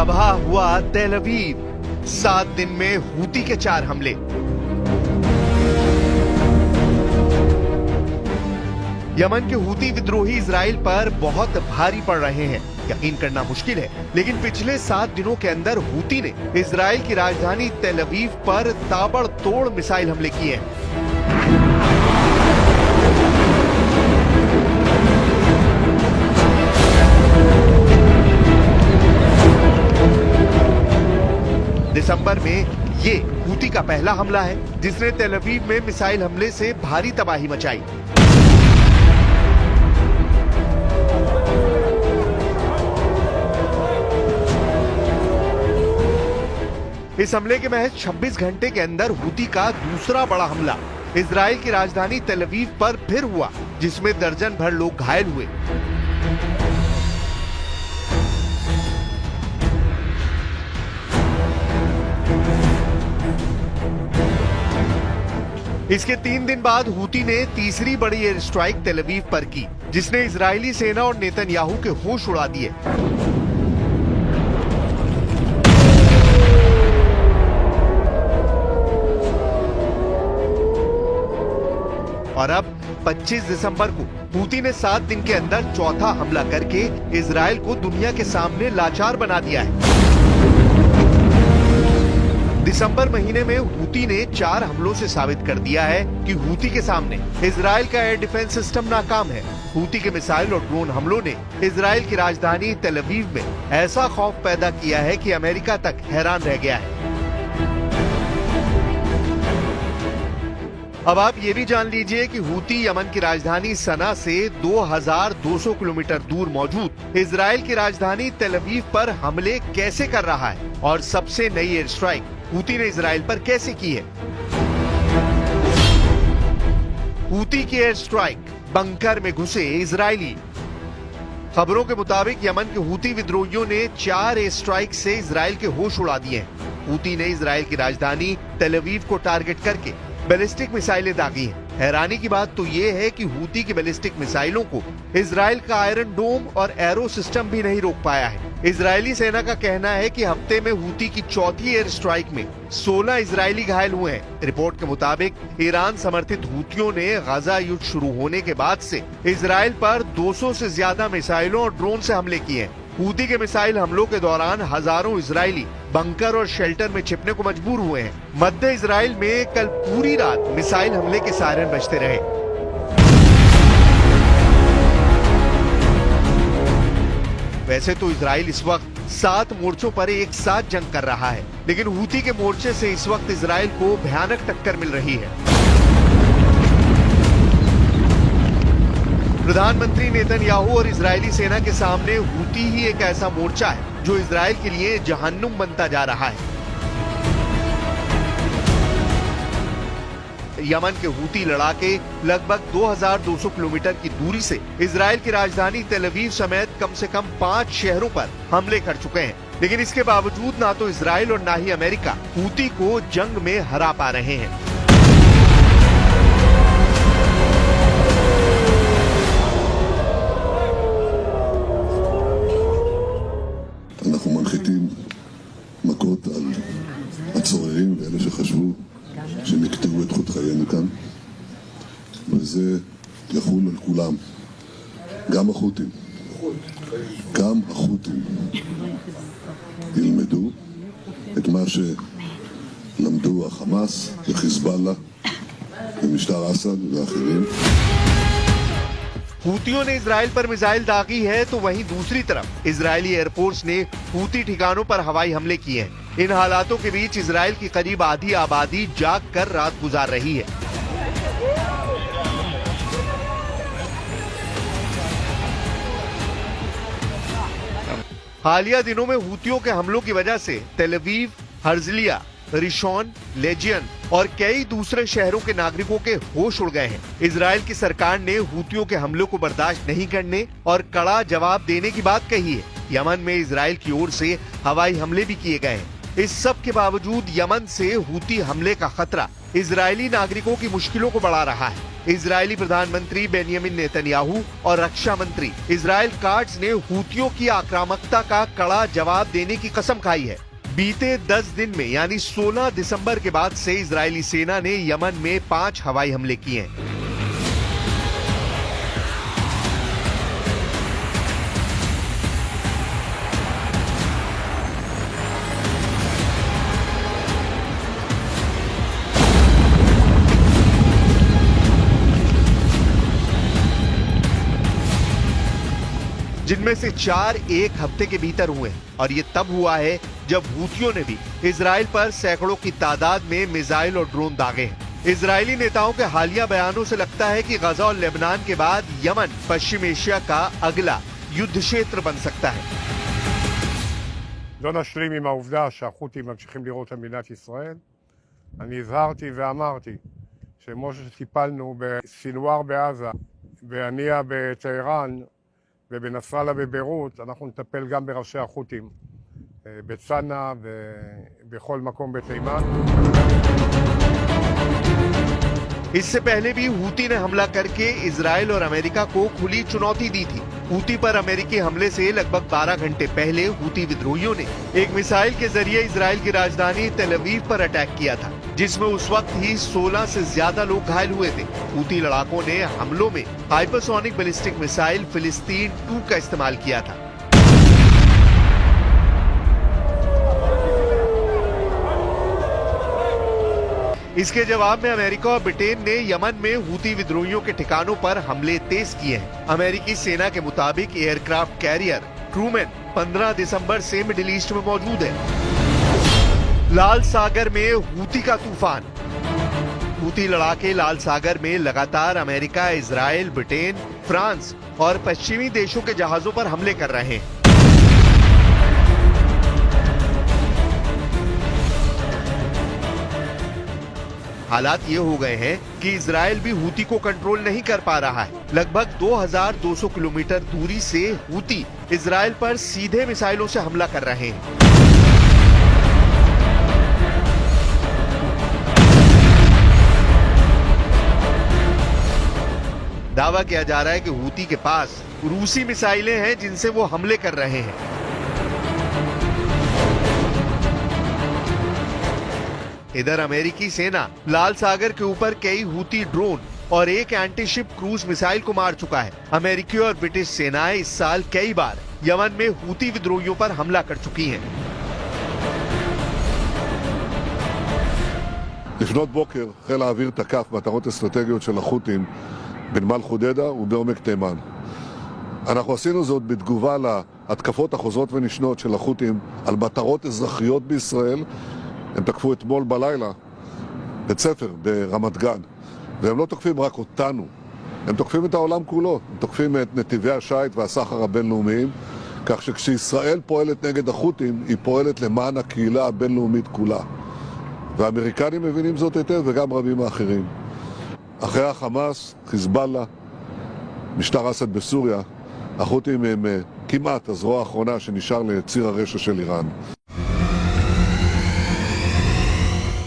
तबाह हुआ तेल अवीव, 7 दिन में हूती के 4 हमले। यमन के हूती विद्रोही इजराइल पर बहुत भारी पड़ रहे हैं, यकीन करना मुश्किल है, लेकिन पिछले 7 दिनों के अंदर हूती ने इजराइल की राजधानी तेल अवीव पर ताबड़तोड़ मिसाइल हमले किए हैं। दिसंबर में ये हूती का पहला हमला है जिसने तेल अवीव में मिसाइल हमले से भारी तबाही मचाई। इस हमले के महज 26 घंटे के अंदर हूती का दूसरा बड़ा हमला इजराइल की राजधानी तेल अवीव पर फिर हुआ, जिसमें दर्जन भर लोग घायल हुए। इसके 3 दिन बाद हूती ने तीसरी बड़ी एयर स्ट्राइक तेल अवीव पर की, जिसने इजरायली सेना और नेतन्याहू के होश उड़ा दिए। और अब 25 दिसंबर को हूती ने 7 दिन के अंदर चौथा हमला करके इजराइल को दुनिया के सामने लाचार बना दिया है। दिसंबर महीने में हूती ने 4 हमलों से साबित कर दिया है कि हूती के सामने इजराइल का एयर डिफेंस सिस्टम नाकाम है। हूती के मिसाइल और ड्रोन हमलों ने इजराइल की राजधानी तेल अवीव में ऐसा खौफ पैदा किया है कि अमेरिका तक हैरान रह गया है। अब आप ये भी जान लीजिए कि हूती यमन की राजधानी सना से 2200 किलोमीटर दूर मौजूद इजराइल की राजधानी तेल अवीव पर हमले कैसे कर रहा है और सबसे नई एयर स्ट्राइक हूती ने इजराइल पर कैसे की है। हूती की एयर स्ट्राइक, बंकर में घुसे इजरायली। खबरों के मुताबिक यमन के हूती विद्रोहियों ने 4 एयर स्ट्राइक से इजराइल के होश उड़ा दिए हैं। हूती ने इजराइल की राजधानी तेल अवीव को टारगेट करके बैलिस्टिक मिसाइलें दागी हैं। हैरानी की बात तो ये है कि हूती की बैलिस्टिक मिसाइलों को इजराइल का आयरन डोम और एरो सिस्टम भी नहीं रोक पाया है। इजरायली सेना का कहना है कि हफ्ते में हूती की चौथी एयर स्ट्राइक में 16 इजरायली घायल हुए हैं। रिपोर्ट के मुताबिक ईरान समर्थित हूतियों ने गाजा युद्ध शुरू होने के बाद से इजराइल पर 200 से ज्यादा मिसाइलों और ड्रोन से हमले किए हैं। हूती के मिसाइल हमलों के दौरान हजारों इजरायली बंकर और शेल्टर में छिपने को मजबूर हुए हैं। मध्य इजराइल में कल पूरी रात मिसाइल हमले के सायरन बजते रहे। वैसे तो इजराइल इस वक्त 7 मोर्चों पर एक साथ जंग कर रहा है, लेकिन हूती के मोर्चे से इस वक्त इजराइल को भयानक टक्कर मिल रही है। प्रधानमंत्री नेतन्याहू और इजरायली सेना के सामने हूती ही एक ऐसा मोर्चा है जो इजराइल के लिए जहन्नुम बनता जा रहा है। यमन के हूती लड़ाके लगभग 2200 किलोमीटर की दूरी से इजराइल की राजधानी तेल अवीव समेत कम से कम 5 शहरों पर हमले कर चुके हैं, लेकिन इसके बावजूद ना तो इजराइल और ना ही अमेरिका हूती को जंग में हरा पा रहे हैं। אנחנו מנחיתים מכות על הצוררים ואלה שחשבו שהם יקטעו את חוט חיינו כאן, וזה יחול על כולם, גם החות'ים ילמדו את מה שלמדו החמאס וחיזבאללה ומשטר אסד ואחרים। हूतियों ने इजराइल पर मिसाइल दागी है तो वहीं दूसरी तरफ इजरायली एयरफोर्स ने हूती ठिकानों पर हवाई हमले किए हैं। इन हालातों के बीच इजराइल की करीब आधी आबादी जाग कर रात गुजार रही है। हालिया दिनों में हूतियों के हमलों की वजह से तेल अवीव, हर्जलिया, रिशोन, लेजियन और कई दूसरे शहरों के नागरिकों के होश उड़ गए हैं। इजराइल की सरकार ने हूतियों के हमलों को बर्दाश्त नहीं करने और कड़ा जवाब देने की बात कही है। यमन में इजराइल की ओर से हवाई हमले भी किए गए हैं। इस सब के बावजूद यमन से हूती हमले का खतरा इजरायली नागरिकों की मुश्किलों को बढ़ा रहा है। इजरायली प्रधानमंत्री बेंयामिन नेतन्याहू और रक्षा मंत्री इजराइल काट्ज ने हूतियों की आक्रामकता का कड़ा जवाब देने की कसम खाई है। बीते 10 दिन में यानी 16 दिसंबर के बाद से इजरायली सेना ने यमन में 5 हवाई हमले किए हैं। जिनमें से 4 एक हफ्ते के भीतर हुए और ये तब हुआ है जब हूतियों ने भी इजराइल पर सैकड़ों की तादाद में मिसाइल और ड्रोन दागे हैं। इजरायली नेताओं के हालिया बयानों से लगता है कि गजा और लेबनान के बाद यमन पश्चिम एशिया का अगला युद्ध क्षेत्र बन सकता है। לא נשלים עם העובדה שהחות'ים ממשיכים לירות על מדינת ישראל. אני הזהרתי ואמרתי שכמו שטיפלנו בסינואר בעזה, בהנייה בטהרן ובנסראללה בביירות, אנחנו נטפל גם בראשי החות'ים בצנעא ובכל מקום בתימן. इससे पहले भी हूती ने हमला करके इजराइल और अमेरिका को खुली चुनौती दी थी। हूती पर अमेरिकी हमले से लगभग 12 घंटे पहले हूती विद्रोहियों ने एक मिसाइल के जरिए इजराइल की राजधानी तेल अवीव पर अटैक किया था, जिसमें उस वक्त ही 16 से ज्यादा लोग घायल हुए थे। हूती लड़ाकों ने हमलों में हाइपरसोनिक बैलिस्टिक मिसाइल फिलिस्तीन 2 का इस्तेमाल किया था। इसके जवाब में अमेरिका और ब्रिटेन ने यमन में हूती विद्रोहियों के ठिकानों पर हमले तेज किए हैं। अमेरिकी सेना के मुताबिक एयरक्राफ्ट कैरियर ट्रूमैन 15 दिसंबर से मिडिल ईस्ट में मौजूद है। लाल सागर में हूती का तूफान। हूती लड़ाके लाल सागर में लगातार अमेरिका, इजराइल, ब्रिटेन, फ्रांस और पश्चिमी देशों के जहाजों पर हमले कर रहे हैं। हालात ये हो गए हैं कि इजराइल भी हूती को कंट्रोल नहीं कर पा रहा है। लगभग 2200 किलोमीटर दूरी से हूती इजराइल पर सीधे मिसाइलों से हमला कर रहे हैं। दावा किया जा रहा है कि हूती के पास रूसी मिसाइलें हैं जिनसे वो हमले कर रहे हैं। इधर अमेरिकी सेना लाल सागर के ऊपर कई हूती ड्रोन और एक एंटीशिप क्रूज मिसाइल को मार चुका है। अमेरिकी और ब्रिटिश सेनाएं इस साल कई बार यमन में हूती विद्रोहियों पर हमला कर चुकी हैं। לפנות בוקר חיל האוויר תקף מטרות אסטרטגיות של החות'ים בנמל חודדה ובעומק תימן. אנחנו עשינו זאת בתגובה להתקפות החוזרות ונשנות של החות'ים על מטרות אזרחיות בישראל. הם תקפו אתמול בלילה בית ספר ברמת גן, והם לא תוקפים רק אותנו, הם תוקפים את העולם כולו, הם תוקפים את נתיבי השיט והסחר הבינלאומיים, כך שכשישראל פועלת נגד החות'ים, היא פועלת למען הקהילה הבינלאומית כולה. והאמריקנים מבינים זאת היטב וגם רבים האחרים. אחרי החמאס, חיזבאללה, משטר אסד בסוריה, החות'ים הם כמעט הזרוע האחרונה שנשאר לציר הרשע של איראן.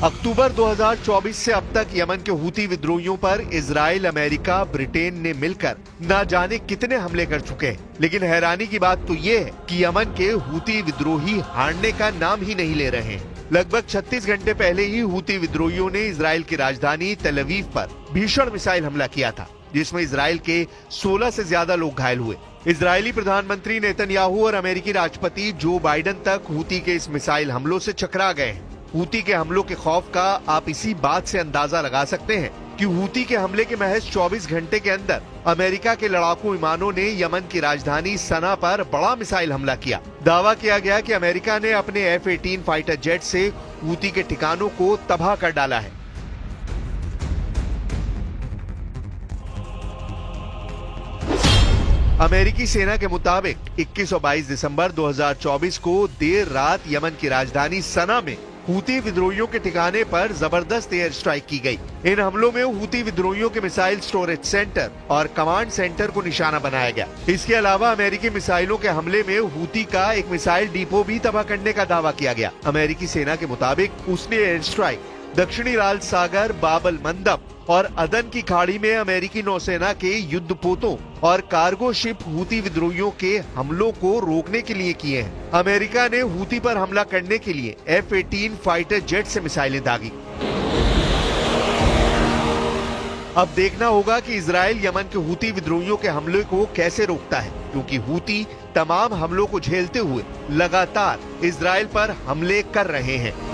अक्टूबर 2024 से अब तक यमन के हूती विद्रोहियों पर इजराइल, अमेरिका, ब्रिटेन ने मिलकर न जाने कितने हमले कर चुके हैं। लेकिन हैरानी की बात तो ये है कि यमन के हूती विद्रोही हारने का नाम ही नहीं ले रहे हैं। लगभग 36 घंटे पहले ही हूती विद्रोहियों ने इजराइल की राजधानी तेल अवीव पर भीषण मिसाइल हमला किया था, जिसमें इजराइल के 16 से ज्यादा लोग घायल हुए। इजरायली प्रधानमंत्री नेतन्याहू और अमेरिकी राष्ट्रपति जो बाइडेन तक हूती के इस मिसाइल हमलों से चकरा गए हैं। हूती के हमलों के खौफ का आप इसी बात से अंदाजा लगा सकते हैं कि हूती के हमले के महज 24 घंटे के अंदर अमेरिका के लड़ाकू विमानों ने यमन की राजधानी सना पर बड़ा मिसाइल हमला किया। दावा किया गया कि अमेरिका ने अपने F-18 फाइटर जेट से हूती के ठिकानों को तबाह कर डाला है। अमेरिकी सेना के मुताबिक 21 और 22 दिसंबर 2024 को देर रात यमन की राजधानी सना में हूती विद्रोहियों के ठिकाने पर जबरदस्त एयर स्ट्राइक की गई। इन हमलों में हूती विद्रोहियों के मिसाइल स्टोरेज सेंटर और कमांड सेंटर को निशाना बनाया गया। इसके अलावा अमेरिकी मिसाइलों के हमले में हूती का एक मिसाइल डिपो भी तबाह करने का दावा किया गया। अमेरिकी सेना के मुताबिक उसने एयर स्ट्राइक दक्षिणी लाल सागर, बाबल मंदब और अदन की खाड़ी में अमेरिकी नौसेना के युद्धपोतों और कार्गो शिप हूती विद्रोहियों के हमलों को रोकने के लिए किए हैं। अमेरिका ने हूती पर हमला करने के लिए F-18 फाइटर जेट से मिसाइलें दागी। अब देखना होगा कि इजराइल यमन के हूती विद्रोहियों के हमले को कैसे रोकता है, क्योंकि हूती तमाम हमलों को झेलते हुए लगातार इजराइल पर हमले कर रहे हैं।